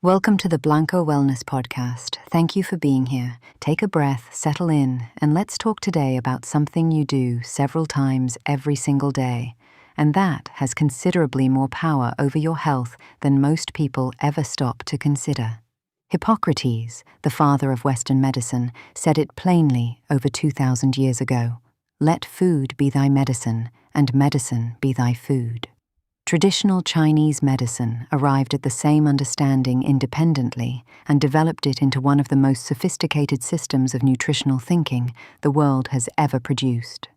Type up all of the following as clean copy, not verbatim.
Welcome to the Blanco Wellness Podcast. Thank you for being here. Take a breath, settle in, and let's talk today about something you do several times every single day, and that has considerably more power over your health than most people ever stop to consider. Hippocrates, the father of Western medicine, said it plainly over 2,000 years ago. Let food be thy medicine, and medicine be thy food. Traditional Chinese medicine arrived at the same understanding independently and developed it into one of the most sophisticated systems of nutritional thinking the world has ever produced.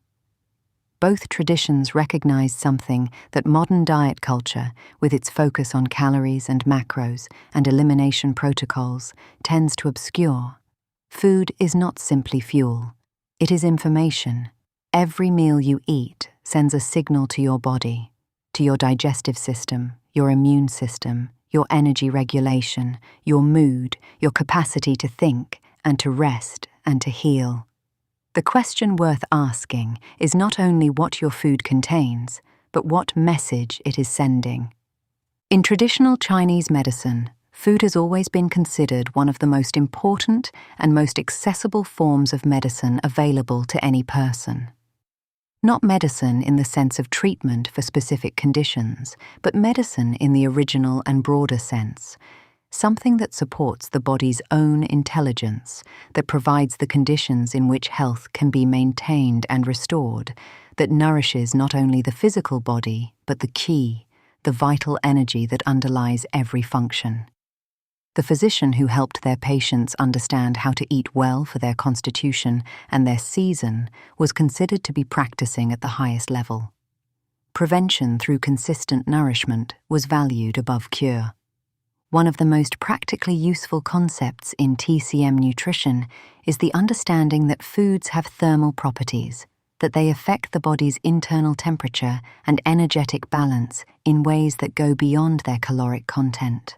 Both traditions recognized something that modern diet culture, with its focus on calories and macros and elimination protocols, tends to obscure. Food is not simply fuel. It is information. Every meal you eat sends a signal to your body, to your digestive system, your immune system, your energy regulation, your mood, your capacity to think and to rest and to heal. The question worth asking is not only what your food contains, but what message it is sending. In traditional Chinese medicine, food has always been considered one of the most important and most accessible forms of medicine available to any person. Not medicine in the sense of treatment for specific conditions, but medicine in the original and broader sense, something that supports the body's own intelligence, that provides the conditions in which health can be maintained and restored, that nourishes not only the physical body, but the qi, the vital energy that underlies every function. The physician who helped their patients understand how to eat well for their constitution and their season was considered to be practicing at the highest level. Prevention through consistent nourishment was valued above cure. One of the most practically useful concepts in TCM nutrition is the understanding that foods have thermal properties, that they affect the body's internal temperature and energetic balance in ways that go beyond their caloric content.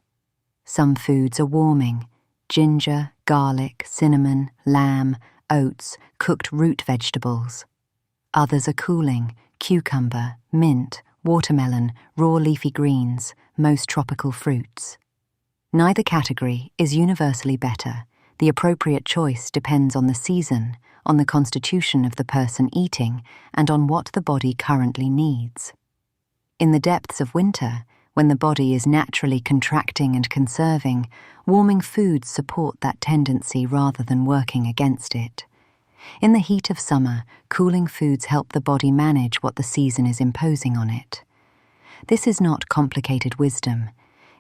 Some foods are warming: ginger, garlic, cinnamon, lamb, oats, cooked root vegetables. Others are cooling: cucumber, mint, watermelon, raw leafy greens, most tropical fruits. Neither category is universally better. The appropriate choice depends on the season, on the constitution of the person eating, and on what the body currently needs. In the depths of winter, when the body is naturally contracting and conserving, warming foods support that tendency rather than working against it. In the heat of summer, cooling foods help the body manage what the season is imposing on it. This is not complicated wisdom.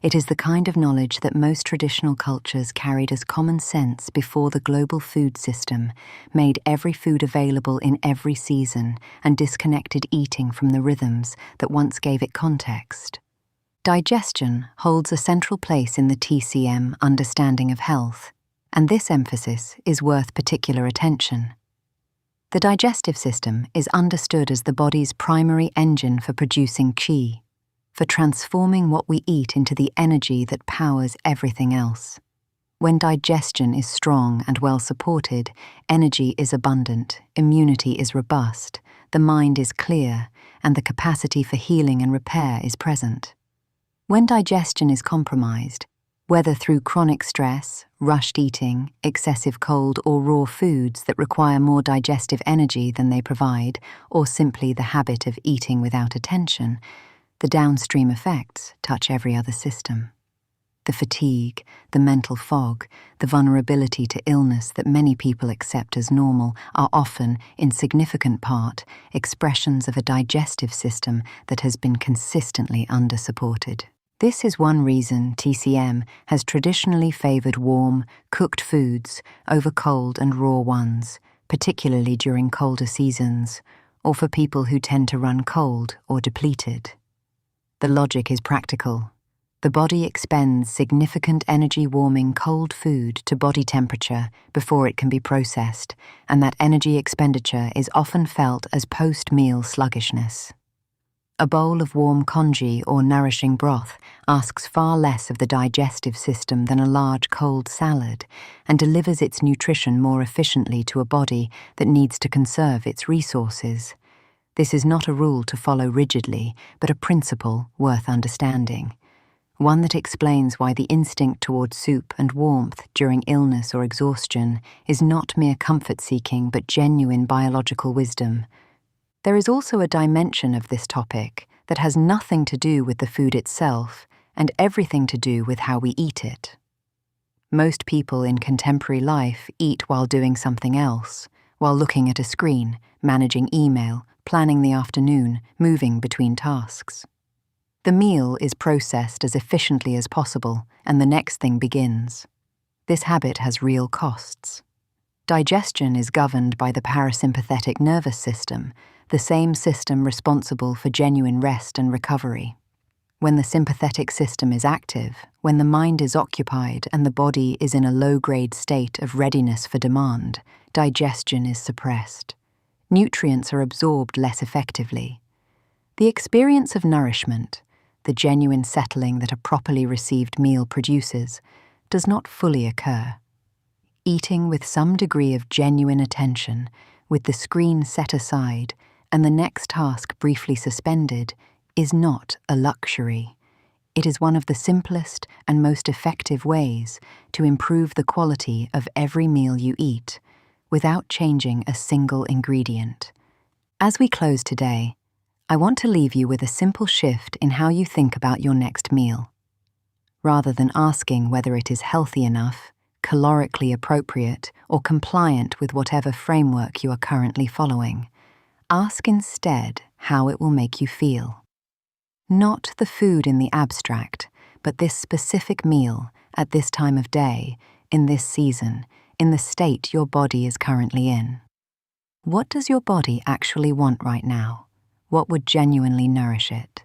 It is the kind of knowledge that most traditional cultures carried as common sense before the global food system made every food available in every season and disconnected eating from the rhythms that once gave it context. Digestion holds a central place in the TCM understanding of health, and this emphasis is worth particular attention. The digestive system is understood as the body's primary engine for producing qi, for transforming what we eat into the energy that powers everything else. When digestion is strong and well supported, energy is abundant, immunity is robust, the mind is clear, and the capacity for healing and repair is present. When digestion is compromised, whether through chronic stress, rushed eating, excessive cold, or raw foods that require more digestive energy than they provide, or simply the habit of eating without attention, the downstream effects touch every other system. The fatigue, the mental fog, the vulnerability to illness that many people accept as normal are often, in significant part, expressions of a digestive system that has been consistently under-supported. This is one reason TCM has traditionally favored warm, cooked foods over cold and raw ones, particularly during colder seasons, or for people who tend to run cold or depleted. The logic is practical. The body expends significant energy-warming cold food to body temperature before it can be processed, and that energy expenditure is often felt as post-meal sluggishness. A bowl of warm congee or nourishing broth asks far less of the digestive system than a large cold salad and delivers its nutrition more efficiently to a body that needs to conserve its resources. This is not a rule to follow rigidly, but a principle worth understanding. one that explains why the instinct toward soup and warmth during illness or exhaustion is not mere comfort-seeking but genuine biological wisdom. There is also a dimension of this topic that has nothing to do with the food itself and everything to do with how we eat it. Most people in contemporary life eat while doing something else, while looking at a screen, managing email, planning the afternoon, moving between tasks. The meal is processed as efficiently as possible, and the next thing begins. This habit has real costs. Digestion is governed by the parasympathetic nervous system, the same system responsible for genuine rest and recovery. When the sympathetic system is active, when the mind is occupied and the body is in a low-grade state of readiness for demand, digestion is suppressed. Nutrients are absorbed less effectively. The experience of nourishment, the genuine settling that a properly received meal produces, does not fully occur. Eating with some degree of genuine attention, with the screen set aside and the next task briefly suspended, is not a luxury. It is one of the simplest and most effective ways to improve the quality of every meal you eat, without changing a single ingredient. As we close today, I want to leave you with a simple shift in how you think about your next meal. Rather than asking whether it is healthy enough, calorically appropriate, or compliant with whatever framework you are currently following, ask instead how it will make you feel. Not the food in the abstract, but this specific meal, at this time of day, in this season, in the state your body is currently in. What does your body actually want right now? What would genuinely nourish it?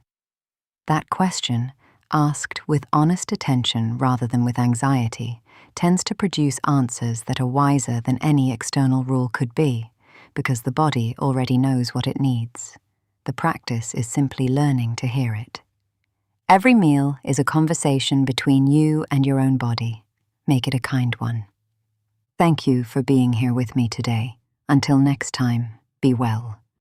That question, asked with honest attention rather than with anxiety, tends to produce answers that are wiser than any external rule could be, because the body already knows what it needs. The practice is simply learning to hear it. Every meal is a conversation between you and your own body. Make it a kind one. Thank you for being here with me today. Until next time, be well.